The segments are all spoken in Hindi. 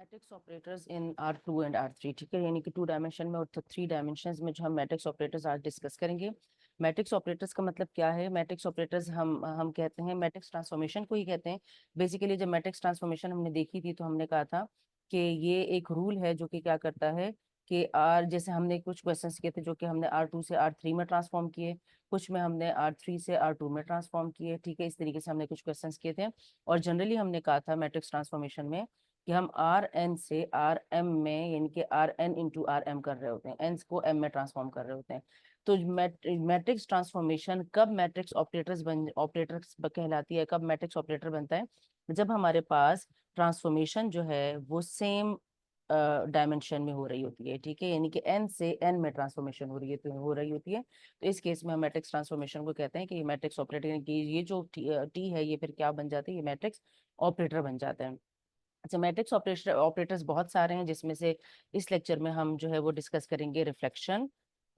Matrix operators in R2 and R3, ठीक है, यानी कि 2 डायमेंशन में और 3 डायमेंशंस में जो हम मैट्रिक्स ऑपरेटर्स आज डिस्कस करेंगे। मैट्रिक्स ऑपरेटर्स का मतलब क्या है? मैट्रिक्स ऑपरेटर्स हम कहते हैं, मैट्रिक्स ट्रांसफॉर्मेशन को ही कहते हैं। बेसिकली जब मैट्रिक्स ट्रांसफॉर्मेशन हमने देखी थी तो हमने कहा था कि ये एक रूल है जो कि क्या करता है कि आर, जैसे हमने कुछ क्वेश्चंस किए थे जो कि हमने R2 से R3 में ट्रांसफॉर्म किए, कुछ में हमने R3 से R2 में ट्रांसफॉर्म किए, ठीक है, इस तरीके से हमने कुछ क्वेश्चंस किए थे। और जनरली हमने कहा था मैट्रिक्स ट्रांसफॉर्मेशन में कि हम आर एन से आर एम में, यानी कि R N into R M कर रहे होते हैं, एन को एम में ट्रांसफॉर्म कर रहे होते हैं। तो मैट्रिक्स ट्रांसफॉर्मेशन कब मैट्रिक्स ऑपरेटर्स कहलाती है, कब मैट्रिक्स ऑपरेटर बनता है? जब हमारे पास ट्रांसफॉर्मेशन जो है वो सेम डायमेंशन में हो रही होती है, ठीक है, यानी कि एन से एन में ट्रांसफॉर्मेशन हो रही होती है। तो इस केस में हम मैट्रिक्स ट्रांसफॉर्मेशन को कहते हैं कि ये मैट्रिक्स ऑपरेटर की ये जो टी है ये फिर क्या बन जाती है, ये मैट्रिक्स ऑपरेटर बन जाता है। अच्छा, मैट्रिक्स ऑपरेटर्स बहुत सारे हैं, जिसमें से इस लेक्चर में हम जो है वो डिस्कस करेंगे रिफ्लेक्शन,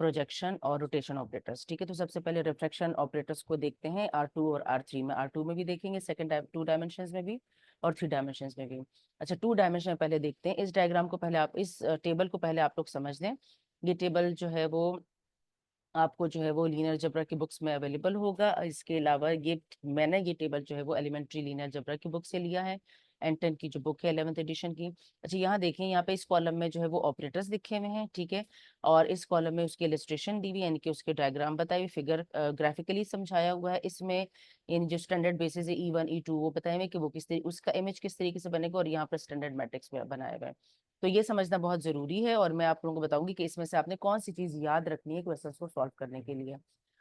प्रोजेक्शन और रोटेशन ऑपरेटर्स, ठीक है। तो सबसे पहले रिफ्लेक्शन ऑपरेटर्स को देखते हैं R2 और R3 में। R2 में भी देखेंगे, सेकंड 2 डायमेंशंस में भी और 3 डायमेंशंस में भी। अच्छा, 2 डायमेंशन में पहले देखते हैं। इस डायग्राम को पहले आप, इस टेबल को पहले आप लोग समझ लें। ये टेबल जो है वो आपको जो है वो लीनियर अलजेब्रा की बुक्स में अवेलेबल होगा। इसके अलावा ये मैंने ये टेबल जो है वो एलिमेंट्री लीनियर अलजेब्रा की बुक से लिया है, N10 की जो बुक है 11th एडिशन की। अच्छा, यहाँ देखें, यहाँ पे इस कॉलम में जो है वो ऑपरेटर्स लिखे हुए हैं, ठीक है, और इस कॉलम में उसकी इलस्ट्रेशन दी हुई है, यानी कि उसके डायग्राम बताए हुए, फिगर ग्राफिकली समझाया हुआ है। इसमें इन जो स्टैंडर्ड बेसिस है E1 E2 वो बताए हुए कि वो किस तरीके, उसका इमेज किस तरीके से बनेगा, और यहाँ पर स्टैंडर्ड मैट्रिक्स में बनाया हुआ है। तो ये समझना बहुत जरूरी है, और मैं आप लोगों को बताऊंगी कि इसमें से आपने कौन सी चीज याद रखनी है क्वेश्चंस को सॉल्व करने के लिए।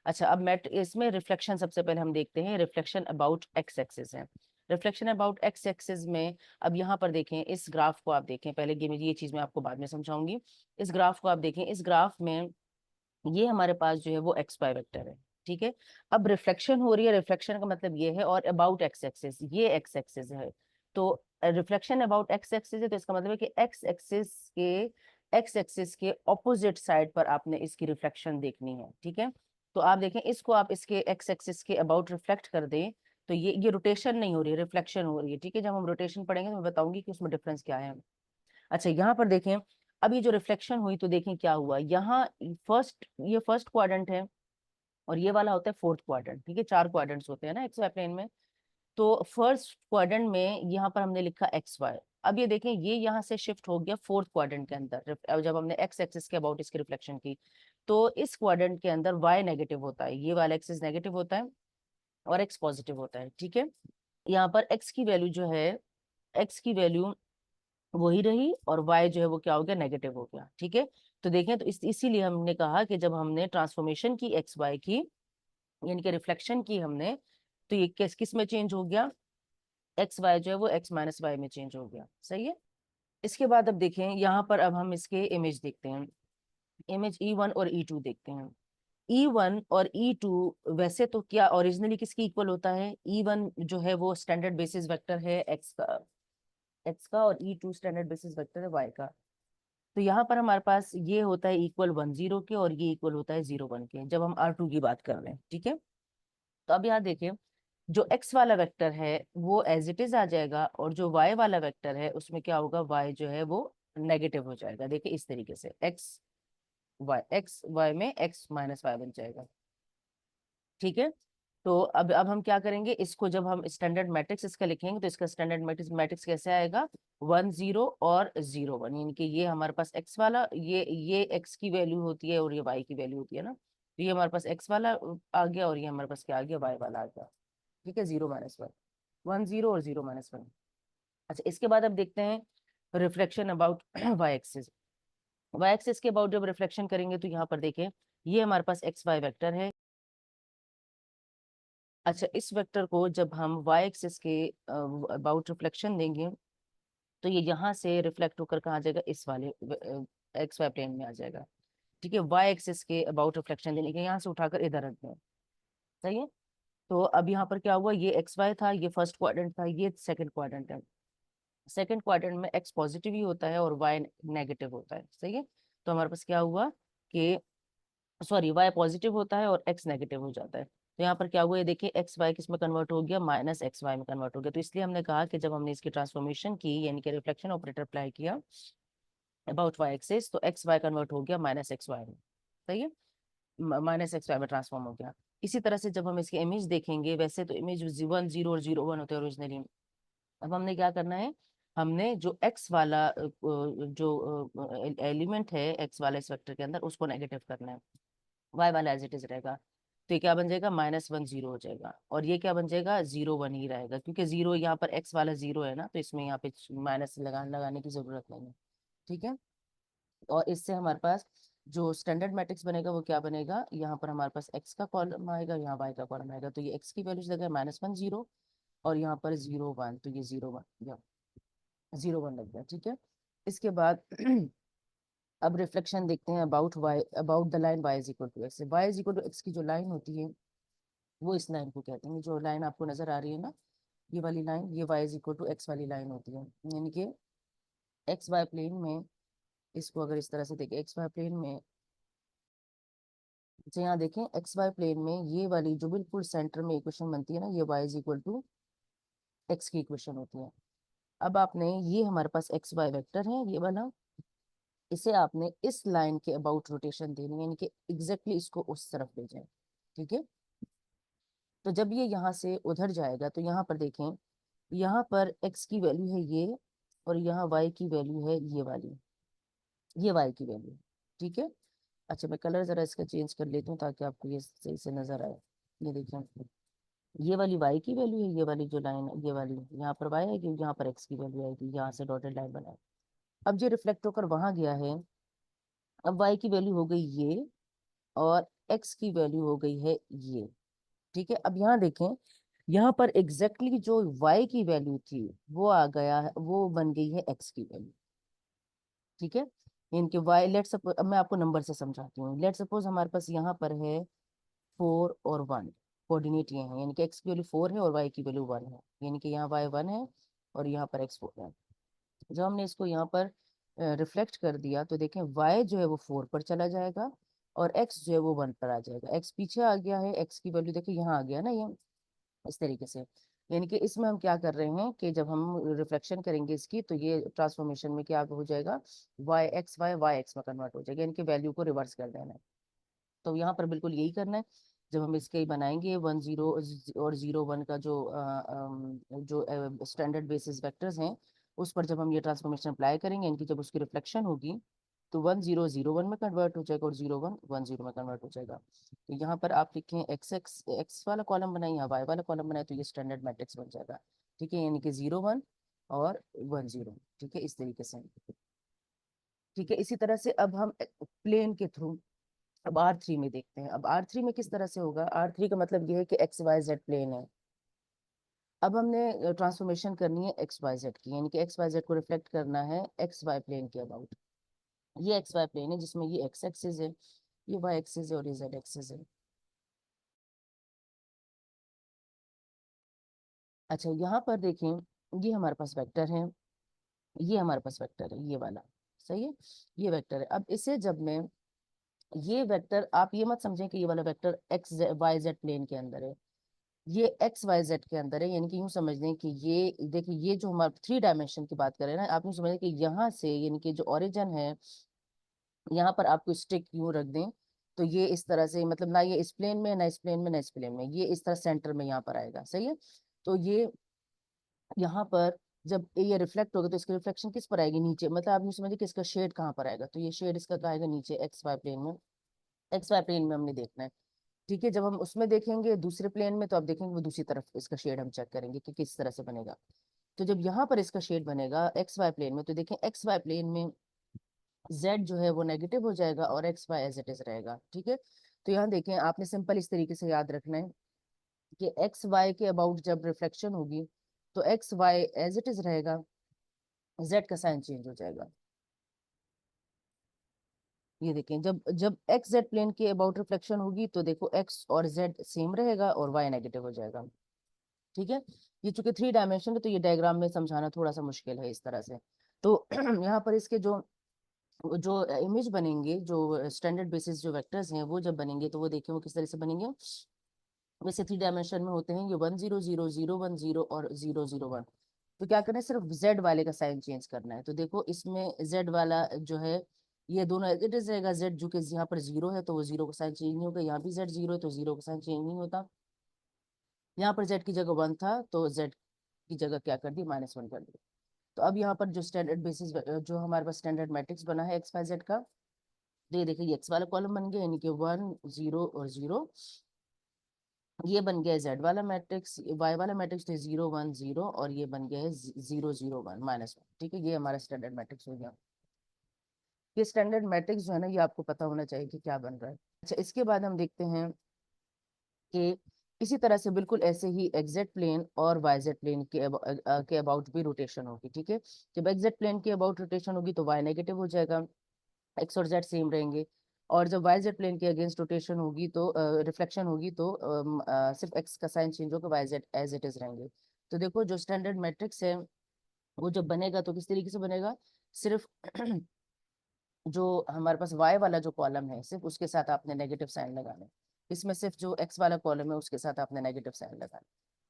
अच्छा, अब मैट इसमें रिफ्लेक्शन सबसे पहले हम देखते हैं। रिफ्लेक्शन अबाउट एक्स एक्सिस है। रिफ्लेक्शन अबाउट एक्स एक्सिस में, अब यहाँ पर देखें, इस ग्राफ को आप देखें पहले, ये चीज मैं आपको बाद में समझाऊंगी। इस ग्राफ को आप देखें, इस ग्राफ में ये हमारे पास जो है वो एक्स वाई वेक्टर है, ठीक है। अब रिफ्लेक्शन हो रही है, रिफ्लेक्शन का मतलब ये है, और अबाउट एक्स एक्सिस, ये एक्स एक्सिस है। तो रिफ्लेक्शन अबाउट एक्स एक्सिस है, तो इसका मतलब है कि एक्स एक्सिस के ऑपोजिट साइड पर आपने इसकी रिफ्लेक्शन देखनी है, ठीक है। तो आप देखें, इसको आप इसके एक्स एक्सिस के अबाउट रिफ्लेक्ट कर दें, तो ये रोटेशन नहीं हो रही है, रिफ्लेक्शन हो रही है, ठीक है। जब हम रोटेशन पढ़ेंगे तो मैं बताऊंगी कि उसमें डिफरेंस क्या है। अच्छा, यहाँ पर देखें, अब ये जो रिफ्लेक्शन हुई तो देखें क्या हुआ यहाँ। ये फर्स्ट क्वाड्रेंट है, और ये वाला होता है फोर्थ क्वाड्रेंट, ठीक है, 4 क्वाड्रेंट्स होते हैं ना एक्स वाई प्लेन में। तो फर्स्ट क्वाड्रेंट में यहाँ पर हमने लिखा एक्स वाई। अब ये देखें, ये यहाँ से शिफ्ट हो गया फोर्थ क्वाड्रेंट के अंदर। अब जब हमने एक्स एक्सिस के अबाउट इसकी रिफ्लेक्शन की, तो इस क्वाड्रेंट के अंदर वाई नेगेटिव होता है, ये वाला एक्सिस नेगेटिव होता है और एक्स पॉजिटिव होता है, ठीक है। यहाँ पर एक्स की वैल्यू जो है, एक्स की वैल्यू वही रही, और y जो है वो क्या हो गया, नेगेटिव हो गया, ठीक है। तो देखें, तो इसीलिए हमने कहा कि जब हमने ट्रांसफॉर्मेशन की एक्स वाई की, यानी कि रिफ्लेक्शन की हमने, तो ये किस किस में चेंज हो गया, एक्स वाई जो है वो एक्स माइनस वाई में चेंज हो गया, सही है। इसके बाद अब देखें, यहाँ पर अब हम इसके इमेज देखते हैं। इमेज E1 और E2 देखते हैं। E1 और E2 वैसे तो क्या ओरिजिनली किसकी इक्वल होता है? E1 जो है वो स्टैंडर्ड बेसिस वेक्टर है एक्स का, और E2 स्टैंडर्ड बेसिस वेक्टर है वाई का। तो यहाँ पर हमारे पास ये होता है इक्वल 1 0 के, और ये इक्वल होता है 0 1 के, जब हम R2 की बात कर रहे हैं, ठीक है। तो अब यहाँ देखिए, जो x वाला वेक्टर है वो एज इट इज आ जाएगा, और जो y वाला वेक्टर है उसमें क्या होगा, y जो है वो नेगेटिव हो जाएगा। देखिए इस तरीके से एक्स वाई में x माइनस वाई बन जाएगा, ठीक है। तो अब हम क्या करेंगे, इसको जब हम स्टैंडर्ड मैट्रिक्स इसका लिखेंगे तो इसका स्टैंडर्ड मैट्रिक्स कैसे आएगा, 1 0 और 0 1, यानी कि ये हमारे पास एक्स वाला, ये एक्स की वैल्यू होती है और ये वाई की वैल्यू होती है ना। तो ये हमारे पास एक्स वाला आ गया, और ये हमारे पास क्या आ गया, वाई वाला आ गया, ठीक है, 0 - 1, 1 0 और 0 - 1। अच्छा, इसके बाद अब देखते हैं reflection about Y axis. Y axis के अबाउट जब रिफ्लेक्शन करेंगे तो यहाँ पर देखें, ये हमारे पास एक्स वाई वेक्टर है। अच्छा, इस वेक्टर को जब हम वाई एक्सिस के अबाउट रिफ्लेक्शन देंगे, तो ये यहाँ से रिफ्लेक्ट होकर कहाँ जाएगा, इस वाले एक्स वाई प्लेन में आ जाएगा, ठीक है। वाई एक्सिस के अबाउट रिफ्लेक्शन देने के, यहाँ से उठाकर इधर रख दें, सही है। तो अब यहाँ पर क्या हुआ, ये एक्स वाई था, ये फर्स्ट क्वाड्रेंट था, ये सेकंड क्वाड्रेंट है। सेकंड क्वाड्रेंट में एक्स पॉजिटिव ही होता है और वाई नेगेटिव होता है, सही है। तो हमारे पास क्या हुआ कि, सॉरी, वाई पॉजिटिव होता है और एक्स नेगेटिव हो जाता है। तो यहाँ पर क्या हुआ, ये देखिए एक्स वाई किस में कन्वर्ट हो गया, माइनस एक्स वाई में कन्वर्ट हो गया। तो इसलिए हमने कहा कि जब हमने इसकी ट्रांसफॉर्मेशन की यानी कि रिफ्लेक्शन ऑपरेटर अप्लाई किया अबाउट वाई एक्सिस, तो एक्स वाई कन्वर्ट हो गया माइनस एक्स वाई में। सही है, माइनस एक्स वाई में ट्रांसफॉर्म हो गया। इसी तरह से जब हम इसकी इमेज देखेंगे, वैसे तो इमेज 1 0 और 0 1 होते हैं ओरिजिनली। अब हमने क्या करना है, हमने जो एक्स वाला जो एलिमेंट है एक्स वाले इस वेक्टर के अंदर, उसको नेगेटिव करना है, वाई वाला एज इट इज रहेगा। तो ये क्या बन जाएगा, -1 0 हो जाएगा, और ये क्या बन जाएगा, 0 1 ही रहेगा, क्योंकि जीरो यहाँ पर एक्स वाला 0 है ना, तो इसमें यहाँ पे माइनस लगाने की जरूरत नहीं है। ठीक है, और इससे हमारे पास जो स्टैंडर्ड मैट्रिक्स बनेगा वो क्या बनेगा, यहाँ पर हमारे पास एक्स का कॉलम आएगा, यहाँ वाई का कॉलम आएगा। तो ये एक्स की वैल्यू लगा -1 0, और यहाँ पर 0 1, तो ये 0 1 0 1 लग गया। ठीक है, इसके बाद अब रिफ्लेक्शन देखते हैं about Y, about the line Y is equal to X. Y is equal to X की जो लाइन होती है वो इस लाइन को कहते हैं, जो लाइन आपको नजर आ रही है ना, ये वाली लाइन, ये Y is equal to X वाली लाइन होती है। यानी कि एक्स वाई प्लेन में, इसको अगर इस तरह से देखें एक्स वाई प्लेन में, तो यहाँ देखें एक्स वाई प्लेन में ये वाली जो बिल्कुल सेंटर में इक्वेशन बनती है ना, ये Y is equal to X की इक्वेशन होती है। अब आपने, ये हमारे पास एक्स वाई वेक्टर है ये वाला, इसे आपने इस लाइन के अबाउट रोटेशन देनी है, यानी कि एग्जैक्टली इसको उस तरफ ले जाए। ठीक है, तो जब ये यहाँ से उधर जाएगा, तो यहाँ पर देखें, यहाँ पर एक्स की वैल्यू है ये, और यहाँ वाई की वैल्यू है ये वाली, ये वाई की वैल्यू। ठीक है, अच्छा मैं कलर जरा इसका चेंज कर लेती हूँ ताकि आपको ये सही से नजर आए। ये देखिए, ये वाली वाई की वैल्यू है, ये वाली जो लाइन है ये वाली, यहाँ पर वाई आएगी, यहाँ पर एक्स की वैल्यू आएगी, यहाँ से डॉटेड लाइन बनाए। अब ये रिफ्लेक्ट होकर वहां गया है, अब वाई की वैल्यू हो गई ये, और एक्स की वैल्यू हो गई है ये। ठीक है, अब यहाँ देखें, यहाँ पर एग्जैक्टली exactly जो y की वैल्यू थी वो आ गया है, वो बन गई है x की वैल्यू। ठीक है, इनके y, लेट सपोज, अब मैं आपको नंबर से समझाती हूँ। लेट सपोज हमारे पास यहाँ पर है 4 और 1, कोऑर्डिनेट ये है, यानी कि x की वैल्यू 4 है और y की वैल्यू 1 है, यानी कि यहाँ y 1 है और यहाँ पर x 4 है। जब हमने इसको यहाँ पर रिफ्लेक्ट कर दिया, तो देखें y जो है वो 4 पर चला जाएगा, और x जो है वो 1 पर आ जाएगा। x पीछे आ गया है, x की वैल्यू देखिए यहाँ आ गया ना, ये इस तरीके से। यानी कि इसमें हम क्या कर रहे हैं कि जब हम रिफ्लेक्शन करेंगे इसकी, तो ये ट्रांसफॉर्मेशन में क्या हो जाएगा, वाई एक्स में कन्वर्ट हो जाएगा, यानी कि वैल्यू को रिवर्स कर देना है। तो यहाँ पर बिल्कुल यही करना है। जब हम इसके बनाएंगे 1 0 और 0 1 का जो स्टैंडर्ड बेसिस वेक्टर्स हैं, उस पर जब हम ये ट्रांसफॉर्मेशन अप्लाई करेंगे, इनकी जब उसकी रिफ्लेक्शन होगी, तो 1 0 0 1 में कन्वर्ट हो जाएगा, और 0 1 1 0 में कन्वर्ट हो जाएगा। तो यहाँ पर आप लिखें एक्स एक्स एक्स वाला कॉलम बनाए, यहाँ वाई वाला कॉलम बनाए, तो ये स्टैंडर्ड मैट्रिक्स बन जाएगा। ठीक है, यानी कि 0 1 और 1 0। ठीक है, इस तरीके से। ठीक है, इसी तरह से अब हम प्लेन के थ्रू अब R3 में देखते हैं। अब R3 में किस तरह से होगा, R3 का मतलब ये है कि एक्स वाई जेड प्लेन है। अब हमने ट्रांसफॉर्मेशन करनी है एक्स वाई जेड की, यानी कि एक्स वाई जेड को रिफ्लेक्ट करना है एक्स वाई प्लेन के अबाउट। ये एक्स वाई प्लेन है जिसमें ये एक्स एक्सिस है, ये वाई एक्सिस है, और ये जेड एक्सिस है। अच्छा यहाँ पर देखें, ये हमारे पास वेक्टर है, ये हमारे पास वेक्टर है, ये वाला। सही है, ये वेक्टर है। अब इसे जब मैं, ये वेक्टर आप ये मत समझें कि ये वाला vector X Y Z plane के अंदर है, ये एक्स वाई जेड के अंदर है। यानी कि यूं समझ लें कि ये देखिए, ये जो हमारे 3 डायमेंशन की बात करें ना, आप यूं समझ लें कि यहाँ से, यानी कि जो ओरिजिन है, यहाँ पर आपको स्टिक यूं रख दें, तो ये इस तरह से, मतलब ना ये इस प्लेन में, ना इस प्लेन में, ना इस प्लेन में, ये इस तरह सेंटर में यहाँ पर आएगा। सही है, तो ये यहाँ पर जब ये रिफ्लेक्ट होगा, तो इसकी रिफ्लेक्शन किस पर आएगी, नीचे। मतलब आप यूं समझिए कि इसका शेड कहाँ पर आएगा, तो ये शेड इसका कहाँ आएगा, नीचे एक्स वाई प्लेन में। एक्स वाई प्लेन में हमने देखना है। ठीक है, जब हम उसमें देखेंगे दूसरे प्लेन में, तो आप देखेंगे वो दूसरी तरफ इसका शेड हम चेक करेंगे कि किस तरह से बनेगा। तो जब यहाँ पर इसका शेड बनेगा एक्स वाई प्लेन में, तो देखें एक्स वाई प्लेन में जेड जो है वो नेगेटिव हो जाएगा, और X Y as it is रहेगा। ठीक है, तो यहाँ देखें, आपने सिंपल इस तरीके से याद रखना है कि एक्स वाई के अबाउट जब रिफ्लेक्शन होगी, तो X Y as it is रहेगा, जेड का साइन चेंज हो जाएगा। ये देखें, जब जब एक्स जेड प्लेन के अबाउट रिफ्लेक्शन होगी, तो देखो एक्स और जेड सेम रहेगा और वाई नेगेटिव हो जाएगा। ठीक है, ये चूंकि 3 डायमेंशन है, तो ये डायग्राम में समझाना थोड़ा सा मुश्किल है इस तरह से। तो यहाँ पर इसके जो जो इमेज बनेंगे, जो स्टैंडर्ड बेसिस जो वेक्टर्स हैं, वो जब बनेंगे, तो वो देखें वो किस तरह से बनेंगे। वैसे 3 डायमेंशन में होते हैं ये 1 0 0 0 1 0 और 0 0 1। तो क्या करना है, सिर्फ जेड वाले का साइन चेंज करना है। तो देखो इसमें जेड वाला जो है ये दोनों एज इट इज रहेगा। जेड जो कि यहाँ पर 0 है तो वो 0 का साइन चेंज नहीं होगा, यहाँ भी जेड 0 है तो 0 का साइन चेंज नहीं होता। यहाँ पर जेड की जगह 1 था तो जेड की जगह क्या कर दी, -1 कर दी। तो अब यहाँ पर जो स्टैंडर्ड बेसिस जो हमारे पास स्टैंडर्ड मैट्रिक्स बना है एक्स वाई जेड का, तो ये देखिए एक्स वाला कॉलम बन गया यानी कि 1 0 और 0। ये बन गया है जेड वाला मैट्रिक्स, वाई वाला मैट्रिक्स तो 0 1 0 और ये बन गया है 0 0 1 -1। ठीक है, ये हमारा स्टैंडर्ड मैट्रिक्स हो गया। ये स्टैंडर्ड मैट्रिक्स जो है ना ये आपको पता होना चाहिए कि क्या बन रहा है। अच्छा, इसके बाद हम देखते हैं कि इसी तरह से बिल्कुल ऐसे ही एग्जेक्ट प्लेन और वाईजेड प्लेन के अबाउट भी रोटेशन होगी। ठीक है, जब एग्जेक्ट प्लेन के अबाउट रोटेशन होगी तो वाई नेगेटिव हो जाएगा, एक्स और जेड सेम रहेंगे। और जब वाई जेड प्लेन के अगेंस्ट रोटेशन होगी तो रिफ्लेक्शन होगी तो सिर्फ एक्स का साइन चेंज होगा, Y Z as it is रहेंगे। तो देखो जो स्टैंडर्ड मैट्रिक्स है वो जब बनेगा तो किस तरीके से बनेगा, सिर्फ जो हमारे पास वाई वाला जो कॉलम है सिर्फ उसके साथ आपने नेगेटिव साइन लगाना है। इसमें सिर्फ जो एक्स वाला कॉलम है उसके साथ आपने नेगेटिव साइन लगाना है।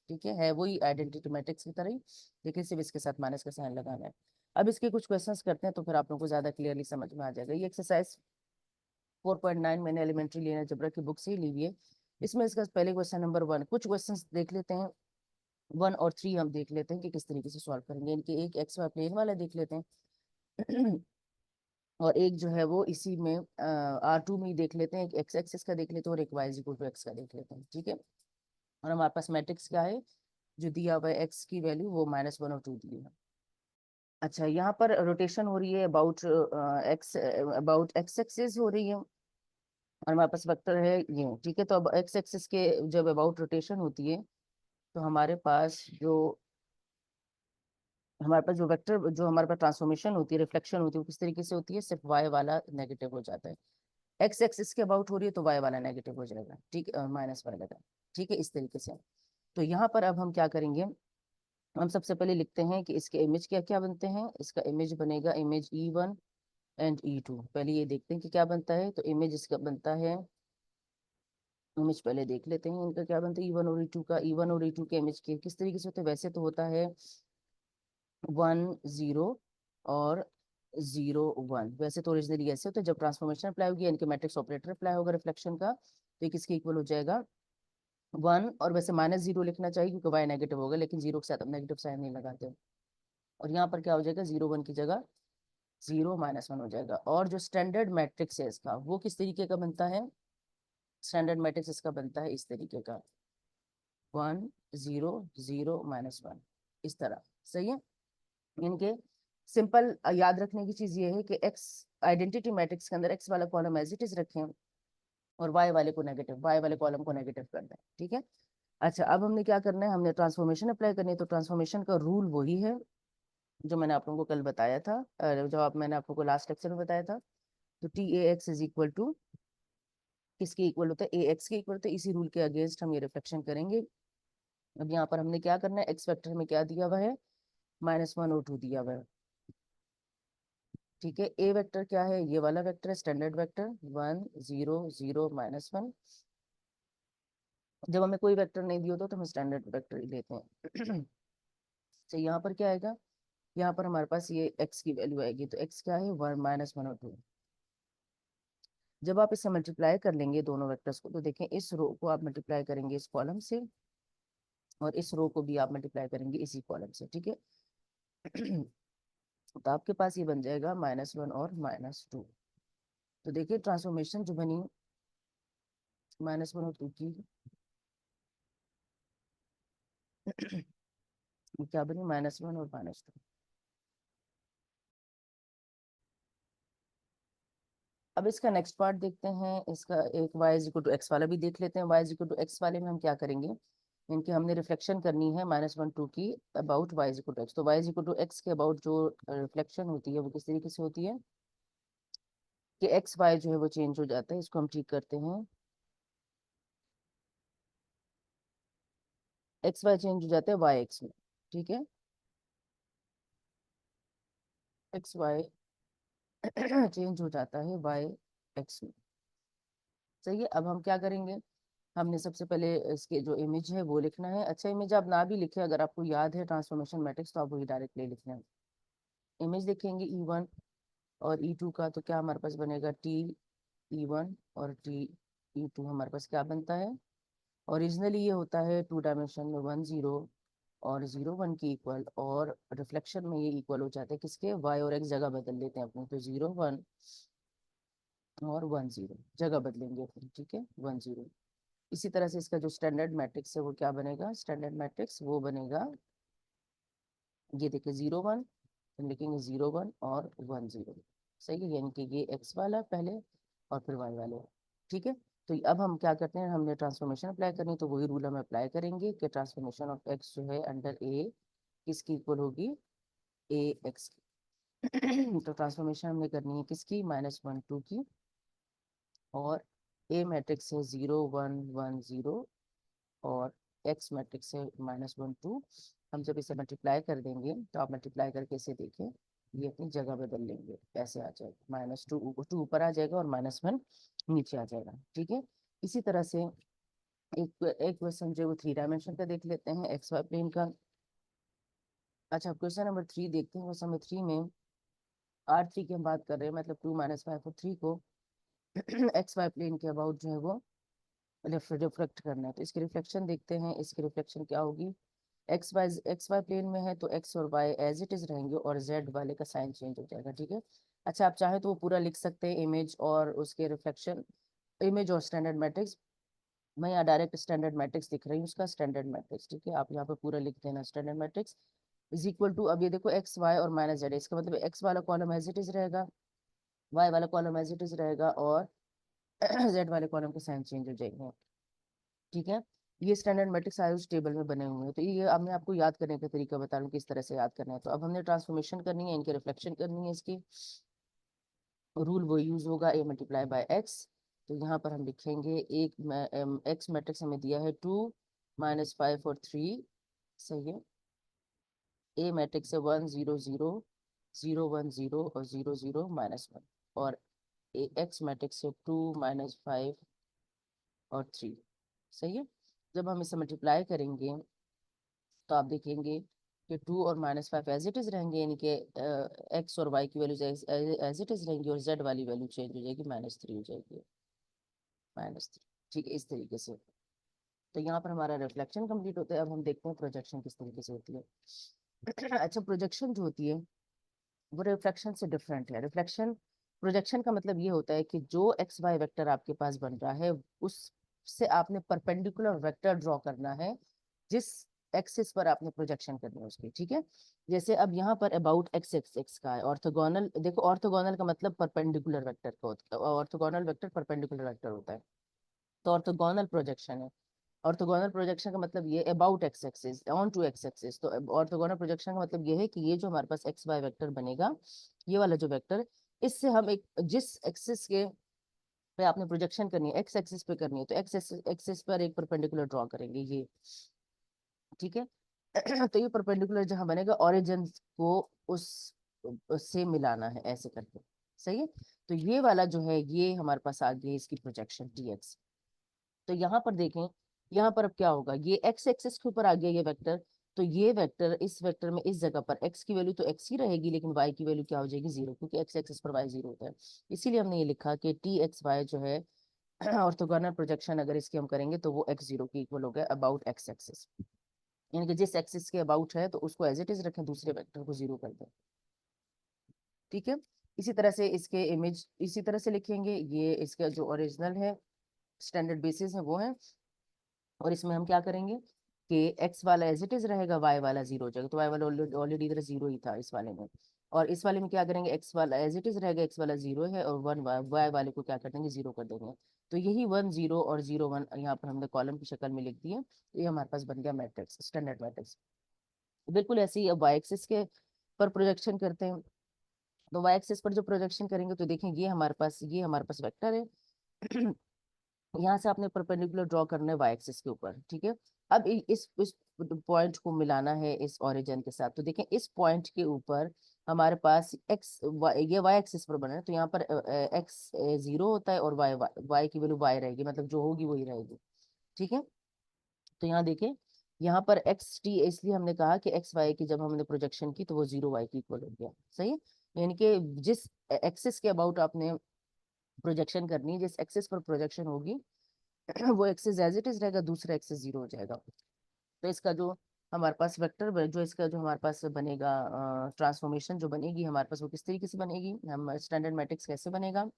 ठीक है वही आइडेंटिटी मैट्रिक्स की तरह ही, लेकिन सिर्फ इसके साथ माइनस का साइन लगाना है। अब इसके कुछ क्वेश्चंस करते हैं तो फिर आप लोगों को ज्यादा क्लियरली समझ में आ जाएगा। ये एक्सरसाइज 4.9 मैंने एलिमेंट्री लीनियर अलजेब्रा की बुक से ही ली हुई है। इसमें इसका पहले क्वेश्चन नंबर 1, कुछ क्वेश्चंस देख लेते हैं 1 और 3 हम देख लेते हैं कि किस तरीके से सॉल्व करेंगे। इनके एक एक्स वाई प्लेन वाला देख लेते हैं और एक जो है वो इसी में R2 में ही देख लेते हैं, एक एक्स एक्सिस का देख लेते हैं और एक Y is equal to X का देख लेते हैं। ठीक है, और हमारे पास मैट्रिक्स क्या है जो दिया हुआ है, एक्स की वैल्यू वो -1 और 2 दी है। अच्छा, यहाँ पर रोटेशन हो रही है अबाउट एक्स एक्सिस हो रही है और हमारे पास वेक्टर है ये। ठीक है, तो अब एक्स एक्सिस के जब अबाउट रोटेशन होती है तो हमारे पास ट्रांसफॉर्मेशन होती है, रिफ्लेक्शन होती है, वो किस तरीके से होती है, सिर्फ वाई वाला नेगेटिव हो जाता है। एक्स एक्सिस के अबाउट हो रही है तो वाई वाला नेगेटिव हो जाएगा, ठीक -1 लगा। ठीक है, इस तरीके से। तो यहाँ पर अब हम क्या करेंगे, हम सबसे पहले लिखते हैं कि इसके इमेज क्या क्या बनते हैं। इसका इमेज बनेगा इमेज E1 एंड E2। पहले ये देखते हैं कि क्या बनता है। तो इमेज इसका बनता है, इमेज पहले देख लेते हैं इनका क्या बनता है E1 और E2 का। E1 और E2 के इमेज के किस तरीके से होते हैं, वैसे तो होता है 1 0 और 0 1। वैसे तो ओरिजिनली ऐसे होता है, जब ट्रांसफॉर्मेशन अप्लाई होगी इनके मैट्रिक्स ऑपरेटर अप्लाई होगा रिफ्लेक्शन का तो ये किसके इक्वल हो जाएगा 1। और वैसे -0 लिखना चाहिए क्योंकि वाई नेगेटिव होगा, लेकिन 0 के साथ हम नेगेटिव साइन नहीं लगाते। और यहाँ पर क्या हो जाएगा 0 1 की जगह 0 -1 हो जाएगा। और जो स्टैंडर्ड मैट्रिक्स है इसका वो किस तरीके का बनता है, स्टैंडर्ड मैट्रिक्स इसका बनता है इस तरीके का 1 0 0 -1, इस तरह। सही है, इनके सिंपल याद रखने की चीज ये है कि एक्स आइडेंटिटी मैट्रिक्स के अंदर एक्स वाला कॉलम एज इट इज रखें और वाई वाले कॉलम को नेगेटिव कर दें। ठीक है, अच्छा अब हमने क्या करना है, हमने ट्रांसफॉर्मेशन अप्लाई करनी है। तो ट्रांसफॉर्मेशन का रूल वही है जो मैंने आप लोगों को कल बताया था, जो आप मैंने आप लोगों को लास्ट लेक्चर में बताया था। तो TAX इज इक्वल टू किसके इक्वल होता है, AX के इक्वल होता है। इसी रूल के अगेंस्ट हम ये रिफ्लेक्शन करेंगे। अब यहाँ पर हमने क्या करना है, एक्स वेक्टर में क्या दिया हुआ है, -1 और 2 दिया हुआ है। ठीक है, ए वेक्टर क्या है, ये वाला वेक्टर है स्टैंडर्ड वेक्टर 1 0 0 -1। जब हमें कोई वेक्टर नहीं दिया होता तो हम स्टैंडर्ड वेक्टर ही लेते हैं तो यहाँ पर क्या आएगा, यहाँ पर हमारे पास ये एक्स की वैल्यू आएगी। तो एक्स क्या है 1 -1 और 2। जब आप इससे मल्टीप्लाई कर लेंगे दोनों वेक्टर्स को तो देखें इस रो को आप मल्टीप्लाई करेंगे इस कॉलम से और इस रो को भी आप मल्टीप्लाई करेंगे इसी कॉलम से। ठीक है तो आपके पास ये बन जाएगा -1 और -2। तो देखिए ट्रांसफॉर्मेशन जो बनी -1 और 2 की क्या बनी, -1 और -2। अब इसका नेक्स्ट पार्ट देखते हैं। इसका एक y = x वाला भी देख लेते हैं। y = x वाले में हम क्या करेंगे, इनकी हमने रिफ्लेक्शन करनी है -1 2 की अबाउट y = x। तो y = x के अबाउट जो रिफ्लेक्शन होती है वो किस तरीके से होती है कि एक्स वाई जो है वो चेंज हो जाता है। इसको हम ठीक करते हैं, एक्स वाई चेंज हो जाता है वाई एक्स में। ठीक है, एक्स वाई चेंज हो जाता है वाई एक्स में। सही है, अब हम क्या करेंगे, हमने सबसे पहले इसके जो इमेज है वो लिखना है। अच्छा, इमेज आप ना भी लिखे, अगर आपको याद है ट्रांसफॉर्मेशन मैट्रिक्स तो आप वही डायरेक्ट ले लिखना है। इमेज लिखेंगे E1 और E2 का, तो क्या हमारे पास बनेगा, T E1 और T E2 हमारे पास क्या बनता है। ओरिजिनली ये होता है 2 डायमेंशन में 1 0 और 0 1 की इक्वल, और रिफ्लेक्शन में ये इक्वल हो जाते हैं किसके, y और x जगह बदल लेते हैं अपने, तो 0 1 और 1 0 जगह बदलेंगे अपने, ठीक है, 1 0। इसी तरह से इसका जो स्टैंडर्ड मैट्रिक्स है वो क्या बनेगा, स्टैंडर्ड मैट्रिक्स वो बनेगा, ये देखिए 0 1, हम लिखेंगे 0 1 और 1 0। सही है, यानी कि ये x वाला पहले और फिर y वाले, ठीक है। तो अब हम क्या करते हैं, हमने ट्रांसफॉर्मेशन अप्लाई करनी है, तो वही रूल हम अप्लाई करेंगे कि ट्रांसफॉर्मेशन ऑफ x जो है अंडर a किसकी इक्वल होगी, a x की। तो ट्रांसफॉर्मेशन हमने करनी है किसकी, -1 2 की, और a मैट्रिक्स है 0 1 1 0, और x मैट्रिक्स है -1 2। हम जब इसे मल्टीप्लाई कर देंगे तो आप मल्टीप्लाई करके इसे देखें, ये अपनी जगह बदल लेंगे, ऐसे आ जाएगा, -2 ऊपर आ जाएगा और -1 नीचे आ जाएगा, ठीक है। इसी तरह से एक एक क्वेश्चन जो है वो 3 डायमेंशन का देख लेते हैं, एक्स वाई प्लेन का। अच्छा, क्वेश्चन नंबर 3 देखते हैं। क्वेश्चन नंबर 3 में R3 की हम बात कर रहे हैं, मतलब 2 - 5 और 3 को एक्स वाई प्लेन के अबाउट जो है वो रिफ्लेक्ट करना है। तो इसकी रिफ्लेक्शन देखते हैं, इसकी रिफ्लेक्शन क्या होगी, एक्स वाई प्लेन में है तो एक्स और वाई एज इट इज रहेंगे और जेड वाले का साइन चेंज हो जाएगा, ठीक है। अच्छा, आप चाहे तो वो पूरा लिख सकते हैं, इमेज और उसके रिफ्लेक्शन, इमेज और स्टैंडर्ड मैट्रिक्स। मैं यहाँ डायरेक्ट स्टैंडर्ड मैट्रिक्स दिख रही हूँ, उसका स्टैंडर्ड मैट्रिक्स, ठीक है, आप यहाँ पे पूरा लिख देना, standard matrix is equal to, अब ये देखो एक्स वाई और -z, इसका मतलब एक्स वाला कॉलम एज इट इज रहेगा, वाई वाला कॉलम एज इट इज रहेगा, और जेड वाले कॉलम के साइन चेंज हो जाएंगे, ठीक है। ये स्टैंडर्ड मैट्रिक्स आयुष टेबल में बने हुए हैं। तो ये अब मैं आपको याद करने का तरीका बता रहा हूँ किस तरह से याद करना है। तो अब हमने ट्रांसफॉर्मेशन करनी है, इनकी रिफ्लेक्शन करनी है, इसकी रूल वो यूज होगा a×x। तो यहाँ पर हम लिखेंगे, एक एक्स मैट्रिक्स हमें दिया है 2 - 5 और 3, सही है। ए मैट्रिक्स है 1 0 0 0 1 0 और 0 0 - 1, और एक्स मैट्रिक्स है 2 - 5 और 3, सही है। जब हम इसे मल्टीप्लाई करेंगे तो आप देखेंगे कि 2 और -5 एज इट इज रहेंगे, यानी कि एक्स और वाई की वैल्यूज एज इट इज रहेंगी, और जेड वाली वैल्यू चेंज हो जाएगी, -3 हो जाएगी, -3, ठीक है, इस तरीके से। तो यहाँ पर हमारा रिफ्लेक्शन कंप्लीट होता है। अब हम देखते हैं प्रोजेक्शन किस तरीके से होती है। अच्छा, प्रोजेक्शन जो होती है वो रिफ्लेक्शन से डिफरेंट है। रिफ्लेक्शन, प्रोजेक्शन का मतलब ये होता है कि जो एक्स वाई वेक्टर आपके पास बन रहा है उससे आपने परपेंडिकुलर वेक्टर ड्रॉ करना है, जिस एक्सिस पर आपने प्रोजेक्शन करनी है उसकी, ठीक है। जैसे अब यहाँ पर अबाउट एक्स एक्स एक्स का है, ऑर्थोगोनल, देखो ऑर्थोगोनल का मतलब परपेंडिकुलर वेक्टर का होता है, ऑर्थोगोनल वेक्टर परपेंडिकुलर वेक्टर होता है, तो ऑर्थोगोनल प्रोजेक्शन है। ऑर्थोगोनल प्रोजेक्शन का मतलब ये about X axis onto X axis, तो ऑर्थोगोनल प्रोजेक्शन का मतलब ये है कि ये जो हमारे पास एक्स वाई वेक्टर बनेगा, ये वाला जो वेक्टर, इससे हम एक जिस एक्सिस के पे आपने प्रोजेक्शन करनी है, एक्स एक्सिस पे करनी है, तो एक्स एक्सिस पर एक परपेंडिकुलर ड्रॉ करेंगे, ये, ठीक है। तो ये परपेंडिकुलर जहां बनेगा, ओरिजिन को उस से मिलाना है, ऐसे करके, सही है। तो ये वाला जो है ये हमारे पास आ गई इसकी प्रोजेक्शन dx। तो यहाँ पर देखें, यहाँ पर अब क्या होगा, ये एक्स एक्सिस के ऊपर आ गया ये वेक्टर, तो ये वेक्टर, इस वेक्टर में इस जगह पर एक्स की वैल्यू तो एक्स ही रहेगी, लेकिन वाई की वैल्यू क्या हो जाएगी, 0, क्योंकि एक्स एक्सिस पर वाई 0 होता है। इसीलिए हमने ये लिखा कि T(x, y) जो है ऑर्थोगोनल प्रोजेक्शन अगर इसकी हम करेंगे तो वो x0 की इक्वल हो गया अबाउट एक्स एक्सिस, यानी कि जिस एक्सिस के अबाउट है तो उसको एज इट इज रखें, दूसरे वेक्टर को 0 कर दें, ठीक है। इसी तरह से इसके इमेज इसी तरह से लिखेंगे, ये इसका जो ओरिजिनल है, स्टैंडर्ड बेसिस है वो है, और इसमें हम क्या करेंगे कि एक्स वाला एज इट इज रहेगा, वाई वाला 0 हो जाएगा, तो वाई वाला ऑलरेडी इधर 0 ही था इस वाले में, और इस वाले में क्या करेंगे, एक्स वाला एज इट इज रहेगा, एक्स वाला 0 है, और 1 वाई वाले को क्या कर देंगे, 0 कर देंगे। तो यही 1 0 और 0 1 यहाँ पर हमने कॉलम की शक्ल में लिख दिए, तो ये हमारे पास बन गया मैट्रिक्स, स्टैंडर्ड मैट्रिक्स। बिल्कुल ऐसे ही अब वाई एक्सिस के पर प्रोजेक्शन करते हैं। तो वाई एक्सिस पर जो प्रोजेक्शन करेंगे तो देखें ये हमारे पास वेक्टर है। यहाँ से आपने परपेंडिकुलर ड्रॉ करना है वाई एक्सिस के ऊपर, ठीक है। अब इस पॉइंट को मिलाना है इस ओरिजिन के साथ, तो देखें इस पॉइंट के ऊपर हमारे पास ये वाई एक्सिस पर बना है, तो यहाँ पर एक्स 0 होता है और वाई की वैल्यू वाई रहेगी, मतलब जो होगी वही रहेगी। ठीक है, तो यहाँ देखिए, यहाँ पर एक्स टी इसलिए हमने कहा कि एक्स वाई की जब हमने प्रोजेक्शन की तो वो 0 y की इक्वल हो गया। सही है, यानी कि जिस एक्सिस के अबाउट आपने प्रोजेक्शन करनी है, जिस एक्सिस पर प्रोजेक्शन होगी वो एक्सिस एज इट इज रहेगा, दूसरा एक्सिस 0 हो जाएगा। तो इसका जो हमारे पास वेक्टर जो इसका जो हमारे पास बनेगा ट्रांसफॉर्मेशन जो बनेगी हमारे पास, वो किस तरीके से बनेगी, हम स्टैंडर्ड मैट्रिक्स कैसे बनेगा,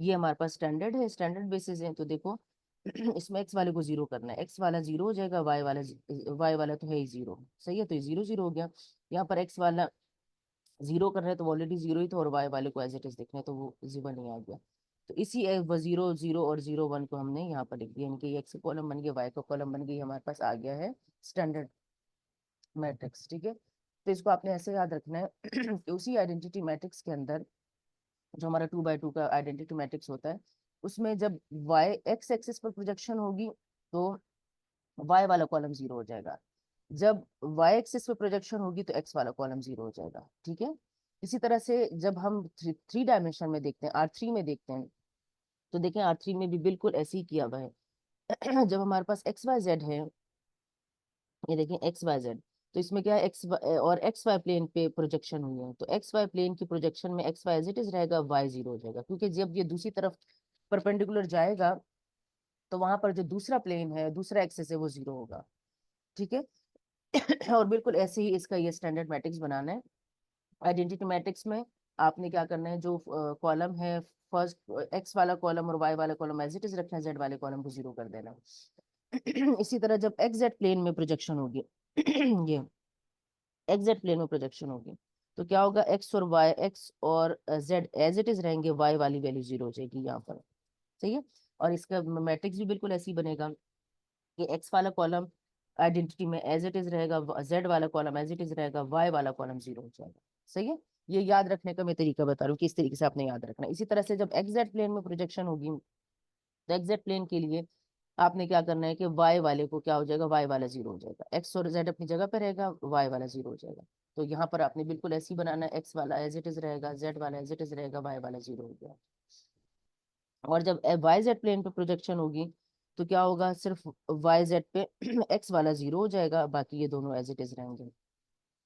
ये हमारे पास स्टैंडर्ड है, स्टैंडर्ड बेसिस है। तो देखो इसमें एक्स वाले को 0 करना है, एक्स वाला 0 हो जाएगा, वाई वाला तो है ही 0। सही है, तो ये 0 0 हो गया। यहाँ पर एक्स वाला 0 कर रहे हैं तो ऑलरेडी 0 ही था, और वाई वाले को एज इट इज देखना है तो वो 0 नहीं आ गया। तो इसी 0 0 और 0 1 को हमने यहाँ पर लिख दिया, यानी कि एक्स का कॉलम बन गया, वाई का कॉलम बन गया, हमारे पास आ गया है स्टैंडर्ड मैट्रिक्स। ठीक है, तो इसको आपने ऐसे याद रखना है कि उसी आइडेंटिटी मैट्रिक्स के अंदर जो हमारा 2 by 2 का आइडेंटिटी मैट्रिक्स होता है, उसमें जब वाई एक्स एक्सिस पर प्रोजेक्शन होगी तो वाई वाला कॉलम 0 हो जाएगा, जब वाई एक्सिस पे प्रोजेक्शन होगी तो एक्स वाला कॉलम 0 हो जाएगा। ठीक है, इसी तरह से जब हम थ्री डायमेंशन में देखते हैं, R3 में देखते हैं, तो देखें R3 में भी बिल्कुल ऐसे ही किया हुआ है जब हमारे पास एक्स वाई जेड है, ये देखें एक्स वाई जेड, तो इसमें क्या है, और एक्स वाई प्लेन पे प्रोजेक्शन हुई है, तो एक्स वाई प्लेन की प्रोजेक्शन में X Y as it is रहेगा, वाई 0 हो जाएगा, क्योंकि जब ये दूसरी तरफ परपेंडिकुलर जाएगा तो वहां पर जो दूसरा प्लेन है, दूसरा एक्सेस है, वो 0 होगा। ठीक है और बिल्कुल ऐसे ही इसका ये स्टैंडर्ड मैट्रिक्स बनाना है। आइडेंटिटी मैट्रिक्स में आपने क्या करना है, जो कॉलम है, फर्स्ट एक्स वाला कॉलम और वाई वाला कॉलम एज इट इज रखना है, जेड वाले कॉलम को 0 कर देना इसी तरह जब एक्स जेड प्लेन में प्रोजेक्शन होगी ये एक्स जेड प्लेन में प्रोजेक्शन होगी, तो क्या होगा, एक्स और जेड एज इट इज रहेंगे, वाई वाली वैल्यू 0 हो जाएगी यहाँ पर। सही है, और इसका मैट्रिक्स भी बिल्कुल ऐसे ही बनेगा कि एक्स वाला कॉलम आइडेंटिटी में एज इट इज रहेगा, जेड वाला कॉलम एज इट इज रहेगा, वाई वाला कॉलम 0 हो जाएगा। सही है, ये याद रखने का मैं तरीका बता रहा हूँ कि इस तरीके से आपने याद रखना है। इसी तरह से जब एक्स जेड प्लेन में प्रोजेक्शन होगी तो एक्स जेड प्लेन के लिए आपने क्या करना है कि वाई वाले को क्या हो जाएगा, वाई वाला 0 हो जाएगा, एक्स और जेड अपनी जगह पे रहेगा, वाई वाला 0 हो जाएगा। तो यहाँ पर आपने बिल्कुल ऐसे ही बनाना है, एक्स वाला एज इट इज रहेगा, जेड वाला एज इट इज रहेगा, वाई वाला 0 हो गया। और जब वाई जेड प्लेन पे प्रोजेक्शन होगी तो क्या होगा, सिर्फ वाई जेड पे एक्स वाला 0 हो जाएगा, बाकी ये दोनों एज इट इज रहेंगे।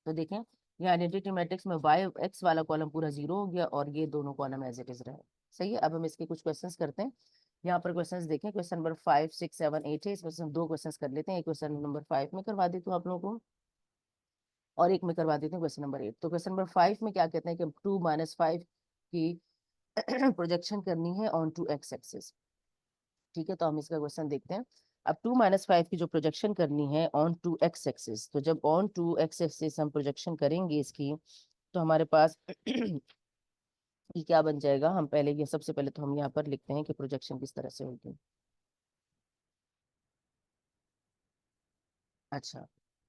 तो देखें, ये आइडेंटिटी मैट्रिक्स में वाई एक्स वाला कॉलम पूरा 0 हो गया और ये दोनों कॉलम एज इट इज रहे। सही है, अब हम इसके कुछ क्वेश्चंस करते हैं। यहाँ पर क्वेश्चंस देखें, क्वेश्चन नंबर 5 6 7 8 है, इसमें से हम दो क्वेश्चंस कर लेते हैं, एक क्वेश्चन नंबर 5 में करवा देती हूँ आप लोगों को, और एक में करवा देती हूँ क्वेश्चन नंबर 8। तो क्वेश्चन नंबर 5 में क्या कहते हैं कि 2 - 5 की प्रोजेक्शन करनी है ऑन टू एक्स एक्सिस। ठीक है, तो हम इसका क्वेश्चन देखते हैं। अब 2 - 5 की जो प्रोजेक्शन करनी है ऑन टू एक्स एक्सिस, तो जब ऑन टू एक्स एक्सिस हम प्रोजेक्शन करेंगे इसकी, तो हमारे पास ये क्या बन जाएगा, हम पहले ये सबसे पहले तो हम यहाँ पर लिखते हैं कि प्रोजेक्शन किस तरह से होगी। अच्छा,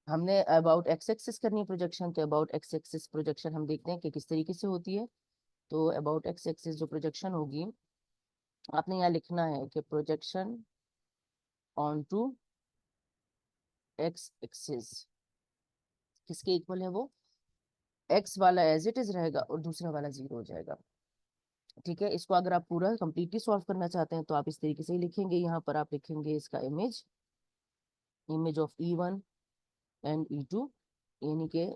हमने अबाउट एक्स एक्सिस करनी है प्रोजेक्शन, तो अबाउट एक्स एक्सिस प्रोजेक्शन हम देखते हैं कि किस तरीके से होती है। तो अबाउट एक्स एक्सिस जो प्रोजेक्शन होगी, आपने यहाँ लिखना है कि projection onto X axis किसके इक्वल है, वो एक्स वाला एज इट इज रहेगा और दूसरा वाला 0 हो जाएगा। ठीक है, इसको अगर आप पूरा कंप्लीटली सॉल्व करना चाहते हैं तो आप इस तरीके से ही लिखेंगे, यहाँ पर आप लिखेंगे इसका image, image of E1 and E2, यानी कि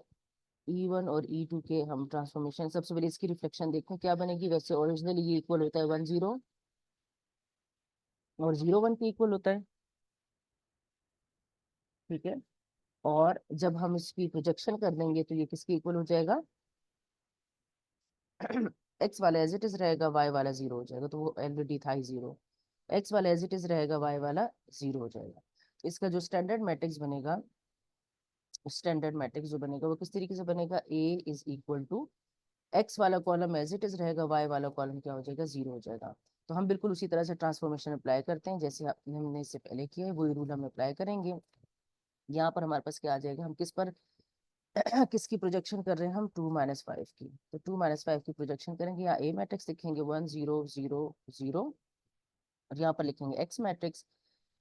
E1 और E2 के हम ट्रांसफॉर्मेशन, सबसे पहले इसकी रिफ्लेक्शन देखते हैं क्या बनेगी। वैसे ओरिजिनली ये इक्वल होता है 1 0 और 0 1 के इक्वल होता है। ठीक है, और जब हम इसकी प्रोजेक्शन कर देंगे तो ये किसके इक्वल हो जाएगा एक्स वाला एज इट इज रहेगा, वाई वाला 0 हो जाएगा, तो वो ऑलरेडी था ही 0। एक्स वाला एज इट इज रहेगा, वाई वाला 0 हो जाएगा। तो इसका जो स्टैंडर्ड मैट्रिक्स बनेगा, स्टैंडर्ड मैट्रिक्स जो बनेगा वो किस तरीके से बनेगा, ए इज इक्वल टू एक्स वाला कॉलम एज इट इज रहेगा, वाई वाला कॉलम क्या हो जाएगा, 0 हो जाएगा। तो हम बिल्कुल उसी तरह से ट्रांसफॉर्मेशन अप्लाई करते हैं जैसे हमने इससे पहले किया है, वही रूल हम अप्लाई करेंगे। यहाँ पर हमारे पास क्या आ जाएगा, हम किस पर किसकी प्रोजेक्शन कर रहे हैं, हम 2 - 5 की, तो 2 - 5 की प्रोजेक्शन करेंगे, यहाँ ए मैट्रिक्स लिखेंगे 1 0 0 0, और यहाँ पर लिखेंगे एक्स मैट्रिक्स,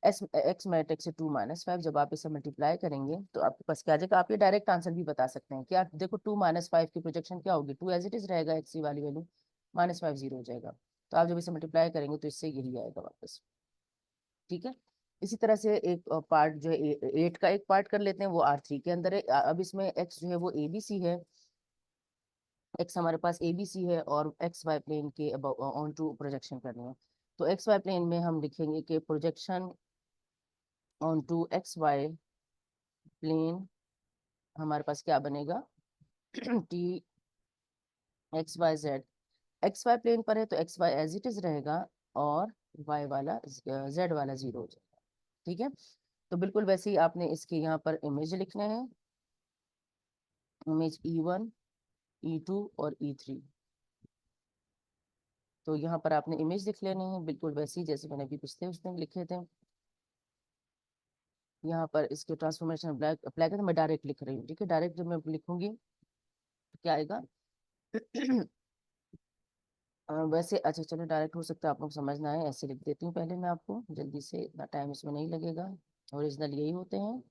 एक्स मैट्रिक्स से 2 - 5। जब आप इसे मल्टीप्लाई करेंगे तो आपके पास क्या आ जाएगा, आप ये डायरेक्ट आंसर भी बता सकते हैं क्या, देखो 2 - 5 की प्रोजेक्शन क्या होगी, 2 एज इट इज रहेगा, एक्स वाली वैल्यू, -5 0 हो जाएगा। तो आप जब इसे मल्टीप्लाई करेंगे तो इससे यही आएगा वापस। ठीक है, इसी तरह से एक पार्ट जो है 8 का एक पार्ट कर लेते हैं, वो R3 के अंदर है। अब इसमें x जो है वो ABC है, x हमारे पास ABC है और एक्स वाई प्लेन के ऑन टू प्रोजेक्शन करनी है। तो एक्स वाई प्लेन में हम लिखेंगे कि projection onto X Y plane हमारे पास क्या बनेगा T X Y Z. X Y plane पर है तो X Y as it is रहेगा और वाई वाला जेड वाला 0 हो जाएगा। ठीक है, तो बिल्कुल वैसे ही आपने इसके यहाँ पर इमेज लिखने हैं, इमेज E1 E2 और E3। तो यहाँ पर आपने इमेज लिख लेने हैं बिल्कुल वैसे ही जैसे मैंने अभी पिछले उसमें लिखे थे। यहाँ पर इसके ट्रांसफॉर्मेशन ब्लैक अप्लाई कर मैं डायरेक्ट लिख रही हूँ। ठीक है, डायरेक्ट जब मैं लिखूंगी तो क्या आएगा वैसे अच्छा चलो डायरेक्ट हो सकता है आप लोग समझना है, ऐसे लिख देती हूँ पहले मैं आपको जल्दी से, इतना टाइम इसमें नहीं लगेगा, ओरिजिनल यही होते हैं।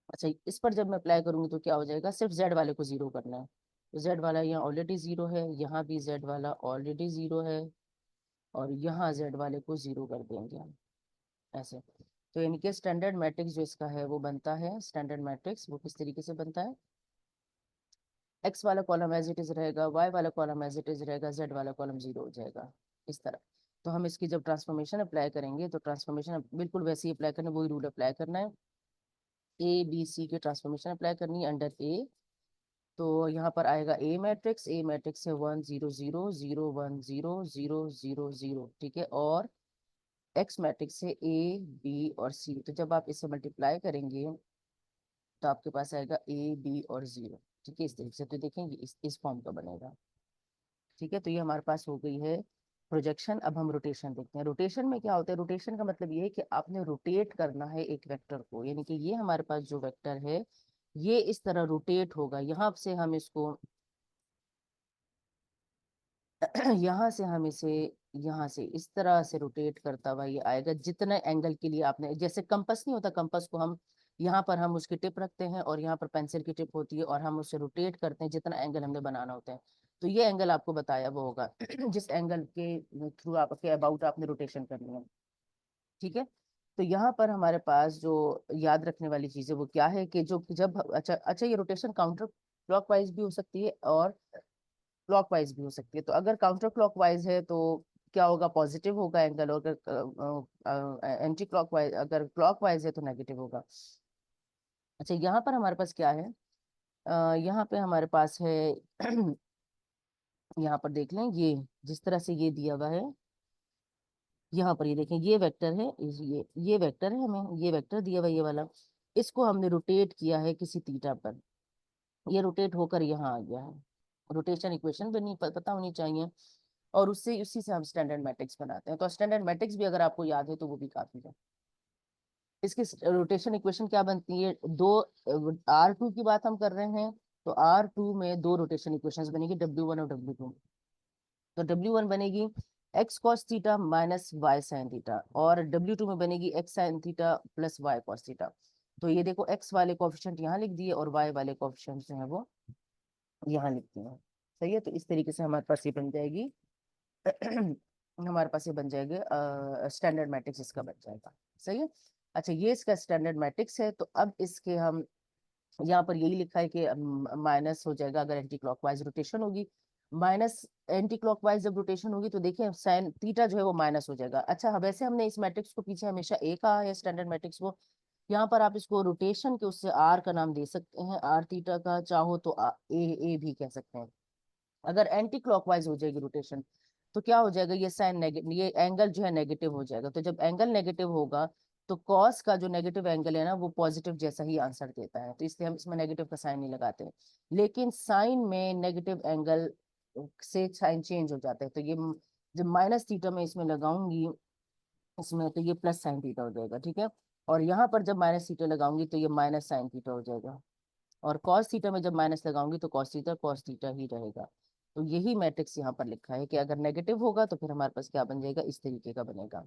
अच्छा, इस पर जब मैं अप्लाई करूंगी तो क्या हो जाएगा, सिर्फ जेड वाले को 0 करना है। तो जेड वाला यहाँ ऑलरेडी 0 है, यहाँ भी जेड वाला ऑलरेडी 0 है, और यहाँ जेड वाले को 0 कर देंगे हम ऐसे। तो इनके स्टैंडर्ड मैट्रिक्स जो इसका है वो बनता है, स्टैंडर्ड मैट्रिक्स वो किस तरीके से बनता है, एक्स वाला कॉलम एज इट इज रहेगा, वाई वाला कॉलम एज इट इज रहेगा, जेड वाला कॉलम 0 हो जाएगा इस तरह। तो हम इसकी जब ट्रांसफॉर्मेशन अप्लाई करेंगे तो ट्रांसफॉर्मेशन बिल्कुल वैसे ही अप्लाई करना, वही रूल अप्लाई करना है। ABC की ट्रांसफॉर्मेशन अप्लाई करनी है अंडर A। तो यहाँ पर आएगा A मैट्रिक्स है 1 0 0 0 1 0 0 0 0। ठीक है, और X मैट्रिक्स है A B और C। तो जब आप इसे मल्टीप्लाई करेंगे तो आपके पास आएगा A B और 0। ठीक है, इस तरीके से तो देखेंगे इस फॉर्म का बनेगा। ठीक है, तो ये हमारे पास हो गई है प्रोजेक्शन। अब हम रोटेशन देखते हैं। रोटेशन में क्या होता है, रोटेशन का मतलब ये है कि आपने रोटेट करना है एक वेक्टर को, यानी कि ये हमारे पास जो वेक्टर है ये इस तरह रोटेट होगा। यहाँ से हम इसको यहाँ से हम इसे यहाँ से इस तरह से रोटेट करता हुआ ये आएगा, जितने एंगल के लिए आपने, जैसे कंपास नहीं होता, कंपास को हम यहाँ पर हम उसकी टिप रखते हैं और यहाँ पर पेंसिल की टिप होती है और हम उसे रोटेट करते हैं जितना एंगल हमने बनाना होता है। तो ये एंगल आपको बताया वो होगा जिस एंगल के थ्रू आपके अबाउट आपने रोटेशन करनी है। ठीक है, तो यहाँ पर हमारे पास जो याद रखने वाली चीज है वो क्या है कि जो जब अच्छा अच्छा ये रोटेशन काउंटर क्लॉकवाइज भी हो सकती है और क्लॉकवाइज भी हो सकती है। तो अगर काउंटर क्लॉकवाइज है तो क्या होगा, पॉजिटिव होगा एंगल, और अगर एंटी क्लॉकवाइज, अगर क्लॉकवाइज है तो नेगेटिव होगा। अच्छा, यहाँ पर हमारे पास क्या है, यहाँ पे हमारे पास है यहाँ पर देख लें, ये जिस तरह से ये दिया हुआ है, यहाँ पर ये देखें ये वेक्टर है, ये वेक्टर है, हमें ये वेक्टर दिया हुआ ये वाला, इसको हमने रोटेट किया है किसी थीटा पर, ये रोटेट होकर यहाँ आ गया है। रोटेशन इक्वेशन भी नहीं पता होनी चाहिए, और उससे उसी से हम स्टैंडर्ड मैट्रिक्स बनाते हैं। तो स्टैंडर्ड मैट्रिक्स भी अगर आपको याद है तो वो भी काफी है। इसकी रोटेशन इक्वेशन क्या बनती है, दो R2 की बात हम कर रहे हैं तो R2 में दो रोटेशन इक्वेशंस बनेगी, W1 और W2। तो W1 बनेगी X cos theta minus Y sine theta, और W2 में बनेगी X sine theta plus Y cos theta. तो ये देखो एक्स वाले कोफिशिएंट यहाँ लिख दिए और वाई वाले कोफिशिएंट जो है वो यहाँ लिखते हैं। सही है, तो इस तरीके से हमारे पास ये बन जाएगी हमारे पास ये बन जाएगा स्टैंडर्ड मैट्रिक्स इसका बन जाएगा। सही है, अच्छा ये इसका स्टैंडर्ड मैट्रिक्स है। तो अब इसके हम यहाँ पर यही लिखा है कि माइनस हो जाएगा अगर एंटी क्लॉकवाइज रोटेशन होगी, माइनस एंटी क्लॉकवाइज जब रोटेशन होगी तो देखिए साइन थीटा जो है वो माइनस हो जाएगा। अच्छा, वैसे हमने इस मैट्रिक्स को पीछे हमेशा ए कहा है स्टैंडर्ड मैट्रिक्स को, यहाँ पर आप इसको रोटेशन के उससे आर का नाम दे सकते हैं, आर थीटा का, चाहो तो ए भी कह सकते हैं। अगर एंटी क्लॉकवाइज हो जाएगी रोटेशन तो क्या हो जाएगा, ये साइन नेगेटिव, ये एंगल जो है नेगेटिव हो जाएगा। तो जब एंगल नेगेटिव होगा तो कॉस का जो नेगेटिव एंगल है ना वो पॉजिटिव जैसा ही आंसर देता है, तो इसलिए हम इसमें नेगेटिव का साइन नहीं लगाते। लेकिन साइन में नेगेटिव एंगल से साइन चेंज हो जाता है, तो ये जब माइनस थीटा में इसमें लगाऊंगी इसमें तो ये प्लस साइन थीटा हो जाएगा। ठीक है, और यहाँ पर जब माइनस थीटा लगाऊंगी तो ये माइनस साइन थीटा हो जाएगा, और कॉस थीटा में जब माइनस लगाऊंगी तो कॉस थीटा ही रहेगा। तो यही मैट्रिक्स यहाँ पर लिखा है कि अगर नेगेटिव होगा तो फिर हमारे पास क्या बन जाएगा, इस तरीके का बनेगा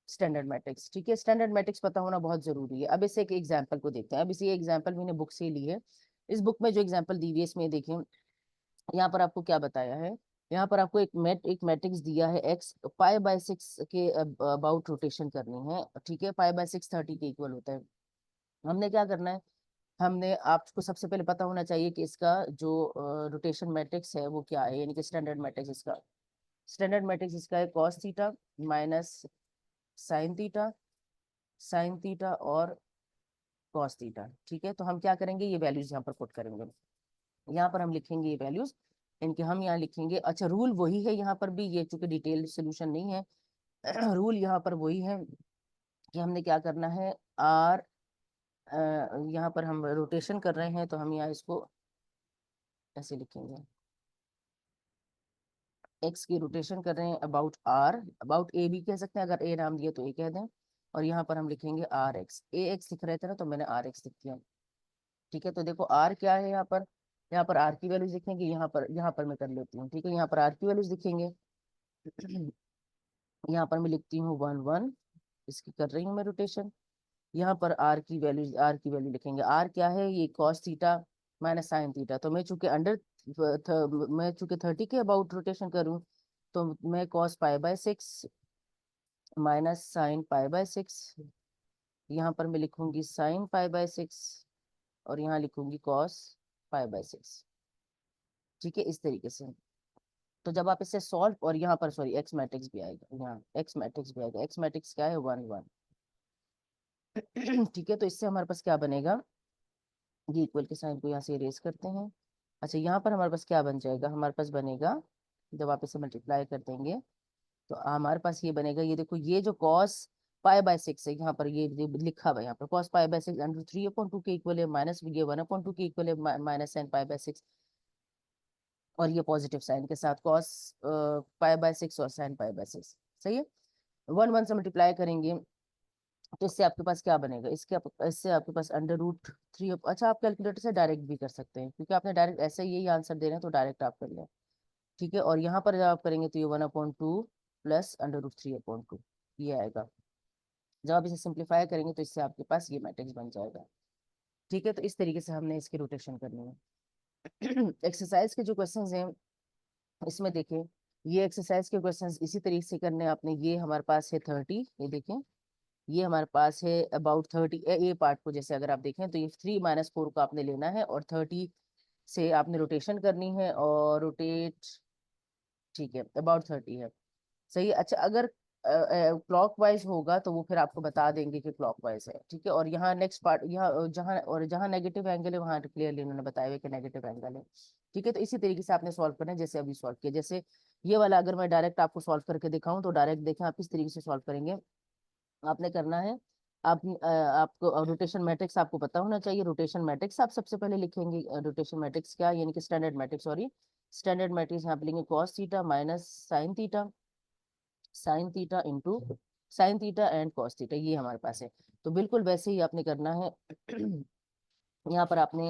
स्टैंडर्ड मैट्रिक्स। ठीक है, स्टैंडर्ड मैट्रिक्स पता होना बहुत जरूरी है। अब इसे एक एग्जांपल को देखते हैं। अब इसी एग्जांपल मैंने बुक से ली है, इस बुक में जो एग्जांपल दी हुई है इसमें देखिए यहाँ पर आपको क्या बताया है, यहाँ पर आपको एक मैट्रिक्स दिया है एक्स पाई/6 के अबाउट रोटेशन करनी है, ठीक है। पाई/6 30 के इक्वल होता है। हमने क्या करना है, हमने आपको सबसे पहले पता होना चाहिए कि इसका जो रोटेशन मैट्रिक्स है वो क्या है, यानी कि स्टैंडर्ड मैट्रिक्स इसका। स्टैंडर्ड मैट्रिक्स इसका है cos theta minus sine theta, sign theta और कॉस थीटा, ठीक है। तो हम क्या करेंगे, ये वैल्यूज यहाँ पर पुट करेंगे। यहाँ पर हम लिखेंगे ये वैल्यूज, इनके हम यहाँ लिखेंगे। अच्छा, रूल वही है यहाँ पर भी, ये चूंकि डिटेल्ड सोल्यूशन नहीं है रूल यहाँ पर वही है कि हमने क्या करना है, आर यहाँ पर हम रोटेशन कर रहे हैं तो हम यहाँ इसको ऐसे लिखेंगे, एक्स की रोटेशन कर रहे हैं अबाउट आर, अबाउट ए भी कह सकते हैं, अगर ए नाम दिया तो ए कह दें। और यहाँ पर हम लिखेंगे आर एक्स, ए एक्स लिख रहे थे ना तो मैंने आर एक्स लिख दिया, ठीक है। तो देखो आर क्या है यहाँ पर आर की वैल्यूज लिखेंगे, यहाँ पर मैं कर लेती हूँ, ठीक है। यहाँ पर आर की वैल्यूज लिखेंगे यहाँ पर मैं लिखती हूँ 1 1, इसकी कर रही हूँ मैं रोटेशन। यहाँ पर आर की वैल्यू लिखेंगे, आर क्या है, ये cos theta minus sine theta. तो मैं चूंकि 30 के अबाउट रोटेशन करूँ तो मैं कॉस पाई/6 माइनस साइन पाई/6, यहाँ पर मैं लिखूंगी साइन पाई/6 और यहाँ लिखूंगी कॉस पाई/6, ठीक है, इस तरीके से। तो जब आप इसे सॉल्व, और यहाँ पर सॉरी एक्स मैट्रिक्स भी आएगा, यहाँ एक्स मैट्रिक्स भी आएगा, एक्स मैट्रिक्स क्या है 1 1 ठीक है। तो इससे हमारे पास क्या बनेगा, ये इक्वल के साइन को यहाँ से इरेज करते हैं। अच्छा, यहाँ पर हमारे पास क्या बन जाएगा, हमारे पास बनेगा, जब आप इसे मल्टीप्लाई कर देंगे तो हमारे पास ये बनेगा, ये देखो ये जो कॉस पाई/6 है, यहाँ पर ये लिखा हुआ है, यहाँ पर कॉस पाई/6 अंडर 3/2 के इक्वल है, माइनस ये 1/2 के इक्वल है, माइनस साइन पाई/6, और ये पॉजिटिव साइन के साथ कॉस पाई/6 और साइन पाई/6, सही है। 1 1 से मल्टीप्लाई करेंगे तो इससे आपके पास क्या बनेगा, इससे आपके पास अंडर रूट 3। अच्छा, आप कैलकुलेटर से डायरेक्ट भी कर सकते हैं, क्योंकि आपने डायरेक्ट ऐसे ही यही आंसर दे रहे हैं तो डायरेक्ट आप कर लें, ठीक है। और यहाँ पर जब आप करेंगे तो ये 1/2 प्लस अंडर रूट 3/2 ये आएगा। जब आप इसे सिंप्लीफाई करेंगे तो इससे आपके पास ये मैट्रिक्स बन जाएगा, ठीक है। तो इस तरीके से हमने इसकी रोटेशन करनी है एक्सरसाइज के जो क्वेश्चंस हैं इसमें देखें, ये एक्सरसाइज के क्वेश्चंस इसी तरीके से करने हैं आपने। ये हमारे पास है 30, ये देखें, ये हमारे पास है अबाउट 30। ए पार्ट को जैसे अगर आप देखें तो ये 3 - 4 को आपने लेना है और 30 से आपने रोटेशन करनी है, और रोटेट, ठीक है, अबाउट 30 है, सही है। अच्छा, अगर क्लॉकवाइज होगा तो वो फिर आपको बता देंगे कि क्लॉकवाइज है, ठीक है। और यहाँ नेक्स्ट पार्ट, जहाँ नेगेटिव एंगल है वहाँ क्लियरली उन्होंने बताया हुआ कि नेगेटिव एंगल है, ठीक है। तो इसी तरीके से आपने सॉल्व करना है जैसे अभी सॉल्व किया। जैसे ये वाला अगर मैं डायरेक्ट आपको सॉल्व करके दिखाऊं तो डायरेक्ट देखें आप किस तरीके से सॉल्व करेंगे। आपने करना है, आपको रोटेशन मैट्रिक्स आपको पता होना चाहिए। रोटेशन मैट्रिक्स आप सबसे पहले लिखेंगे, रोटेशन मैट्रिक्स क्या, यानी कि standard matrix, sorry standard matrix यहाँ पे लिखेंगे cos theta minus sine theta, sine theta into sine theta and cos theta, ये हमारे पास है। तो बिल्कुल वैसे ही आपने करना है यहाँ पर आपने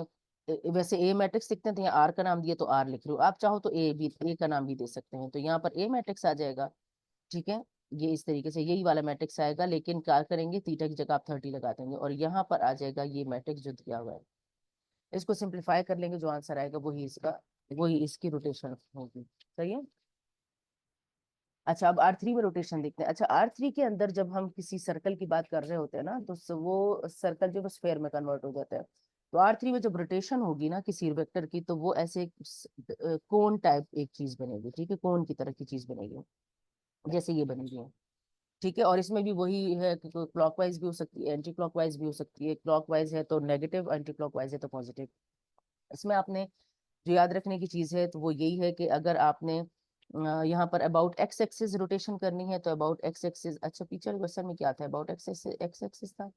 वैसे ए मैट्रिक्स लिखते हैं तो यहाँ आर का नाम दिया तो आर लिख रहे हो, आप चाहो तो ए का नाम भी दे सकते हैं, तो यहाँ पर ए मैट्रिक्स आ जाएगा, ठीक है। ये इस तरीके से यही वाला मैट्रिक्स आएगा, लेकिन क्या करेंगे, थीटा की जगह आप 30 लगा देंगे और यहाँ पर आ जाएगा ये मैट्रिक्स जो दिया हुआ है। इसको सिंप्लीफाई कर लेंगे, जो आंसर आएगा वही इसकी रोटेशन होगी, सही है। अच्छा, अब R3 में रोटेशन देखते हैं। अच्छा, R3 के अंदर जब हम किसी सर्कल की बात कर रहे होते हैं ना तो वो सर्कल जो स्फेयर में कन्वर्ट हो जाता है। तो R3 में जब रोटेशन होगी ना किसी वेक्टर की तो वो ऐसे कोन टाइप एक चीज बनेगी, ठीक है, कोन की तरह की चीज बनेगी, जैसे ये बनेगी, ठीक है। और इसमें भी वही है कि क्लॉकवाइज भी हो सकती है, एंटी क्लॉकवाइज भी हो सकती है। क्लॉकवाइज है तो नेगेटिव, एंटी क्लॉकवाइज है तो पॉजिटिव। इसमें आपने जो याद रखने की चीज है तो वो यही है कि अगर आपने यहाँ पर अबाउट एक्स एक्सिस रोटेशन करनी है तो अबाउट एक्स एक्सिस, अच्छा पीछे क्वेश्चन में क्या था, अबाउट एक्स एक्सिस था,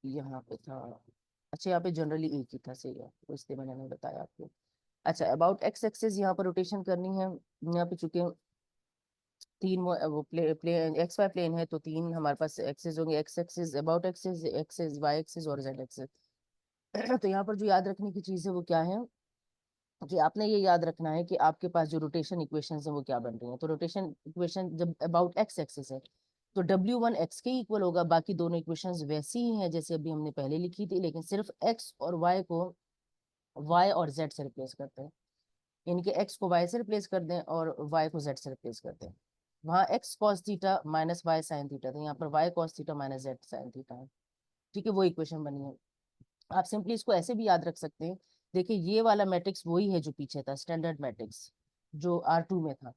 यहाँ पे था, अच्छा यहाँ पे जनरली एक ही था, सही है, तो इसलिए मैंने नहीं बताया आपको। अच्छा, अबाउट एक्स एक्सिस यहाँ पर रोटेशन करनी है, यहाँ पे चूंकि तीन वो प्ले एक्स वाई प्लेन है तो तीन हमारे पास एक्सिस होंगे, X axis, about axis, axis Y axis और जेड एक्सिस तो यहाँ पर जो याद रखने की चीज है वो क्या है कि आपने ये याद रखना है कि आपके पास जो रोटेशन इक्वेशन है वो क्या बन रही है। तो रोटेशन इक्वेशन जब अबाउट एक्स एक्सिस है तो W1 x के इक्वल होगा, बाकी दोनों इक्वेशंस वैसी ही हैं जैसे अभी हमने पहले लिखी थी, लेकिन सिर्फ x और y को वाई और जेड से रिप्लेस करते हैं, यानी कि एक्स को वाई से रिप्लेस कर दें और वाई को जेड से रिप्लेस कर दें। वहाँ X cos theta minus Y sine theta था, यहाँ पर Y cos theta minus Z sine theta है। ठीक है, वो इक्वेशन बनी है। आप सिंपली इसको ऐसे भी याद रख सकते हैं। देखिए ये वाला मैट्रिक्स वही है जो पीछे था, स्टैंडर्ड मैट्रिक्स जो R2 में था।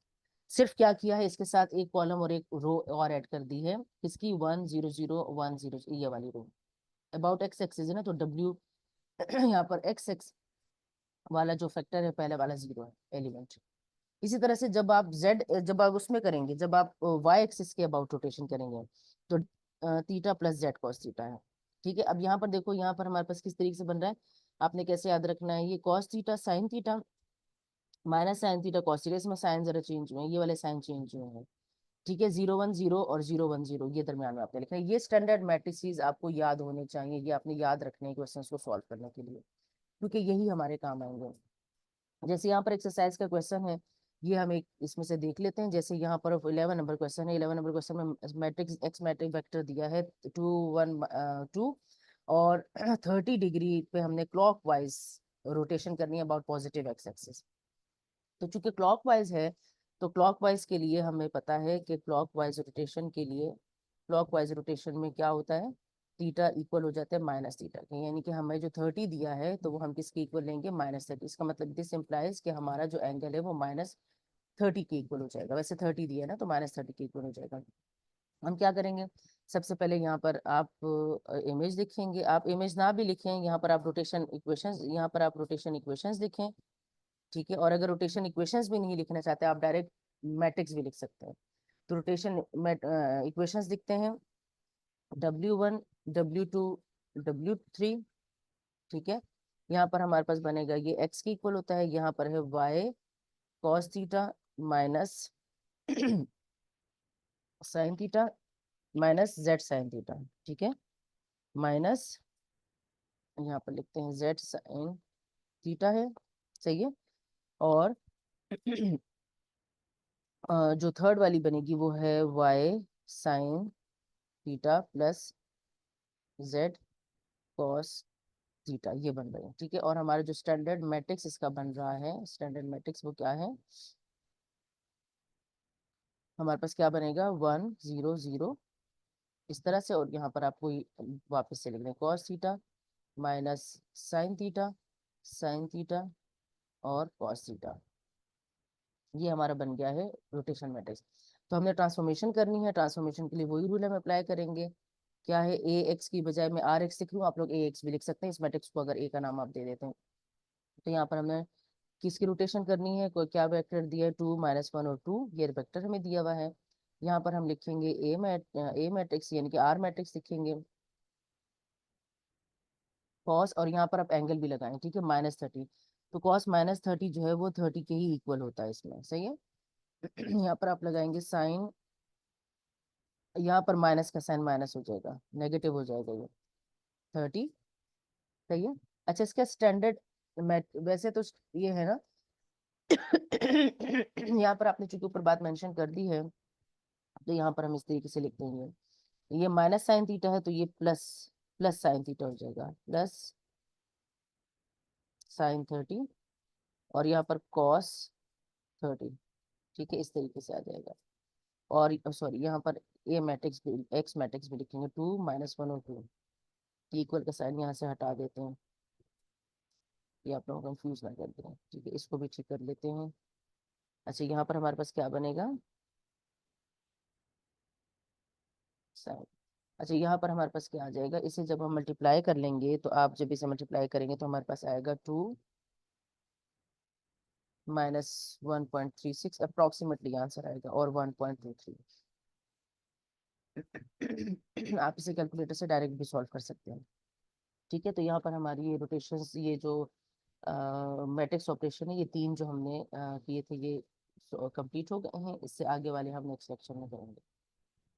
सिर्फ क्या किया है, इसके साथ एक कॉलम और एक रो और ऐड कर दी है, किसकी, 1 0 0 1 0, ये वाली रो। अबाउट एक्स एक्सिस है ना, तो डब्ल्यू यहाँ पर एक्स एक्स वाला जो फैक्टर है पहले वाला 0 है एलिमेंट। इसी तरह से जब आप उसमें करेंगे, जब आप वाई एक्सिस के अबाउट रोटेशन करेंगे, तो theta plus Z cos theta है। ठीक है, अब यहाँ पर देखो, यहाँ पर हमारे पास किस तरीके से बन रहा है, आपने कैसे याद रखना है, ये cos theta sine theta minus sine theta cos theta, इसमें साइन जरा चेंज हुए हैं, ये वाले साइन चेंज हुए हैं। ठीक है, 0 1 0 और 0 1 0 ये दरमियान में आपने लिखा है। ये स्टैंडर्ड मैट्रिसेस आपको याद होने चाहिए, ये आपने याद रखने हैं क्वेश्चंस को सॉल्व करने के लिए, क्योंकि यही हमारे काम आएंगे। जैसे यहाँ पर एक्सरसाइज का क्वेश्चन है, ये हम एक इसमें से देख लेते हैं। जैसे यहाँ पर 11 नंबर क्वेश्चन है, 11 नंबर क्वेश्चन में मैट्रिक्स एक्स मैट्रिक वेक्टर दिया है 2 1 2 और 30 डिग्री पे हमने क्लॉक वाइज रोटेशन करनी है अबाउट पॉजिटिव एक्स एक्सिस। तो चूंकि क्लॉक वाइज है, तो क्लॉक वाइज के लिए हमें पता है कि क्लॉक वाइज रोटेशन के लिए, क्लॉक वाइज रोटेशन में क्या होता है, थीटा इक्वल हो जाता है माइनस थीटा के, यानी कि हमें जो 30 दिया है तो वो हम किसके इक्वल लेंगे, -30। इसका मतलब दिस इम्प्लाइज कि हमारा जो एंगल है वो -30 के इक्वल हो जाएगा। वैसे 30 दिया है ना, तो -30 के इक्वल हो जाएगा। हम क्या करेंगे, सबसे पहले यहाँ पर आप इमेज लिखेंगे, आप इमेज ना भी लिखें, यहाँ पर आप रोटेशन इक्वेशंस, यहाँ पर आप रोटेशन इक्वेशंस लिखें। ठीक है, और अगर रोटेशन इक्वेशंस भी नहीं लिखना चाहते, आप डायरेक्ट मैट्रिक्स भी लिख सकते हैं। तो रोटेशन इक्वेशंस लिखते हैं, W1 W2 W3। ठीक है, यहाँ पर हमारे पास बनेगा, ये x के इक्वल होता है, यहाँ पर है y cos theta minus sine theta minus Z sine theta. ठीक है, माइनस यहाँ पर लिखते हैं जेड साइन थीटा है, सही है। और जो थर्ड वाली बनेगी वो है y sign theta plus Z cos theta, ये बन रहे हैं। ठीक है, और हमारा जो स्टैंडर्ड मैट्रिक्स इसका बन रहा है, स्टैंडर्ड मैट्रिक्स वो क्या है, हमारे पास क्या बनेगा, 1 0 0 इस तरह से। और यहाँ पर आपको वापस से लिखना है cos theta minus sign theta और कॉस थीटा, ये हमारा बन गया है रोटेशन मैट्रिक्स। तो हमने ट्रांसफॉर्मेशन करनी है, ट्रांसफॉर्मेशन के लिए वही रूल हम अप्लाई करेंगे। क्या है, ए एक्स की बजाय मैं आर एक्स लिख लूँ, आप लोग ए एक्स भी लिख सकते हैं इस मैट्रिक्स को, अगर ए का नाम आप दे देते हैं। तो यहाँ पर हमने किसकी रोटेशन करनी है, कोई क्या वेक्टर दिया है, 2 - 1 और 2, ये वेक्टर हमें दिया हुआ है। यहाँ पर हम लिखेंगे ए मैट्रिक्स, यानी कि आर मैट्रिक्स लिखेंगे कॉस, और यहाँ पर आप एंगल भी लगाएं। ठीक है, -30, तो कॉस -30 जो है वो 30 के ही इक्वल होता है इसमें, सही है। यहाँ पर आप लगाएंगे साइन, यहाँ पर माइनस का साइन माइनस हो जाएगा, नेगेटिव हो जाएगा ये 30, सही है। अच्छा, इसका स्टैंडर्ड वैसे तो ये है ना, यहाँ पर आपने चूंकि ऊपर बात मेंशन कर दी है, तो यहाँ पर हम इस तरीके से लिखते हैं, ये माइनस साइन थीटा है तो ये प्लस प्लस साइन थीटा हो जाएगा, प्लस साइन 30, और यहाँ पर कॉस 30। ठीक है, इस तरीके से आ जाएगा। और सॉरी, यहाँ पर ए मैट्रिक्स भी, एक्स मैट्रिक्स भी लिखेंगे, 2 - 1 और 2, इक्वल का साइन यहाँ से हटा देते हैं, ये आप लोग कंफ्यूज ना करते हैं। ठीक है, इसको भी ठीक कर लेते हैं। अच्छा, यहाँ पर हमारे पास क्या बनेगा, साइन। अच्छा, यहाँ पर हमारे पास क्या आ जाएगा, इसे जब हम मल्टीप्लाई कर लेंगे, तो आप जब इसे मल्टीप्लाई करेंगे तो हमारे पास आएगा 2 - 1.36, अप्रोक्सीमेटली आंसर आएगा, और 1.23। आप इसे कैलकुलेटर से डायरेक्ट भी सॉल्व कर सकते हैं। ठीक है, तो यहाँ पर हमारी ये रोटेशन, ये जो मैट्रिक्स ऑपरेशन है, ये तीन जो हमने किए थे, ये कंप्लीट हो गए हैं। इससे आगे वाले हम नेक्स्ट लेक्चर में करेंगे।